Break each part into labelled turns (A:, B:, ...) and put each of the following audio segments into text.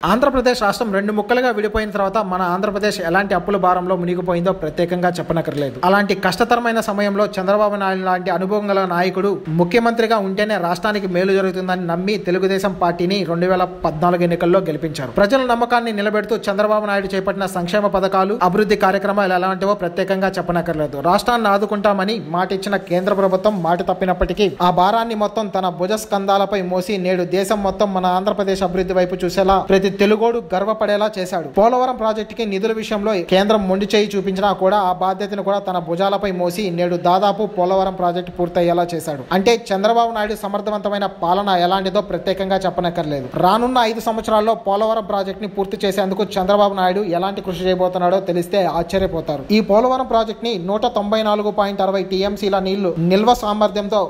A: ఆంధ్రప్రదేశ్ రాష్ట్రం రెండు ముక్కలుగా విడిపోయిన తర్వాత మన ఆంధ్రప్రదేశ్ ఎలాంటి అప్పుల భారంలో మునిగిపోయిందో ప్రత్యేకంగా చెప్పనక్కర్లేదు. అలాంటి కష్టతరమైన సమయంలో చంద్రబాబు నాయుడు లాంటి అనుభవం గల నాయకుడు ముఖ్యమంత్రిగా ఉంటేనే రాష్ట్రానికి మేలు జరుగుతుందని నమ్మి తెలుగుదేశం పార్టీని 2014 ఎన్నికల్లో గెలిపించారు. ప్రజల నమ్మకాన్ని నిలబెడుతూ చంద్రబాబు నాయుడు చేపట్టిన సంక్షేమ పథకాలు, అభివృద్ధి కార్యక్రమాలు ఎలాంటివో ప్రత్యేకంగా చెప్పనక్కర్లేదు. రాష్ట్రాన్ని ఆదుకుంటామని మాట ఇచ్చిన కేంద్ర ప్రభుత్వం మాట తప్పినప్పటికీ ఆ భారాన్ని మొత్తం తన భుజ స్కంధాలపై మోసి నేడు దేశం మొత్తం మన ఆంధ్రప్రదేశ్ అభివృద్ధి వైపు చూసేలా ప్రతి తెలుగోడు గర్వపడేలా చేశాడు. పోలవరం ప్రాజెక్టుకి నిధుల విషయంలో కేంద్రం మొండి చేయి చూపించినా కూడా ఆ బాధ్యతను కూడా తన భుజాలపై మోసి నేడు దాదాపు పోలవరం ప్రాజెక్టు పూర్తయ్యేలా చేశాడు. అంటే చంద్రబాబు నాయుడు సమర్థవంతమైన పాలన ఎలాంటిదో ప్రత్యేకంగా చెప్పనక్కర్లేదు. రానున్న 5 సంవత్సరాల్లో పోలవరం ప్రాజెక్ట్ ని పూర్తి చేసేందుకు చంద్రబాబు నాయుడు ఎలాంటి కృషి చేయబోతున్నాడో తెలిస్తే ఆశ్చర్యపోతారు. ఈ పోలవరం ప్రాజెక్ట్ ని 194.60 టీఎంసీల నీళ్లు నిల్వ సామర్థ్యంతో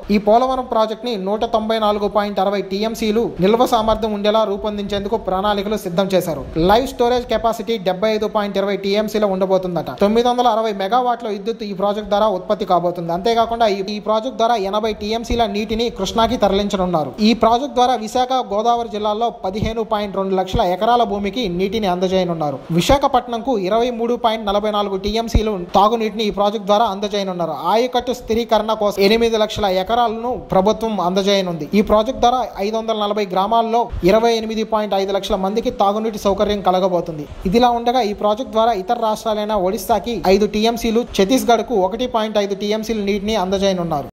A: నిల్వ సామర్థ్యం ఉండేలా రూపొందించేందుకు ప్రణాళికలు సిద్ధం చేశారు. Live storage capacity 75.20 టీఎంసీలో ఉండబోతుందట. 960 మెగావాట్ల విద్యుత్ ఈ ప్రాజెక్ట్ ద్వారా ఉత్పత్తి కాబోతుంది. అంతేకాకుండా ఈ ప్రాజెక్ట్ ద్వారా 80 టీఎంసీల నీటిని కృష్ణాకి తరలించనున్నారు. ఈ ప్రాజెక్ట్ ద్వారా విశాఖ, గోదావరి జిల్లాల్లో 15.2 లక్షల ఎకరాల భూమికి నీటిని అందజేయనున్నారు. విశాఖపట్నంకు 23.44 టీఎంసీలు తాగునీటిని ఈ ప్రాజెక్ట్ ద్వారా అందజేయనున్నారు. ఆయకట్టు స్థిరీకరణ కోసం 8 లక్షల ఎకరాలను ప్రభుత్వం అందజేయనుంది. ఈ ప్రాజెక్ట్ ద్వారా 540 గ్రామాల్లో 28.5 లక్షల మందికి తాగునీటి సౌకర్యం కలగబోతుంది. ఇదిలా ఉండగా ఈ ప్రాజెక్ట్ ద్వారా ఇతర రాష్ట్రాలైన ఒడిశాకి 5 టీఎంసీలు, ఛత్తీస్గఢ్ కు 1.5 టీఎంసీలు నీటిని అందజేయనున్నారు.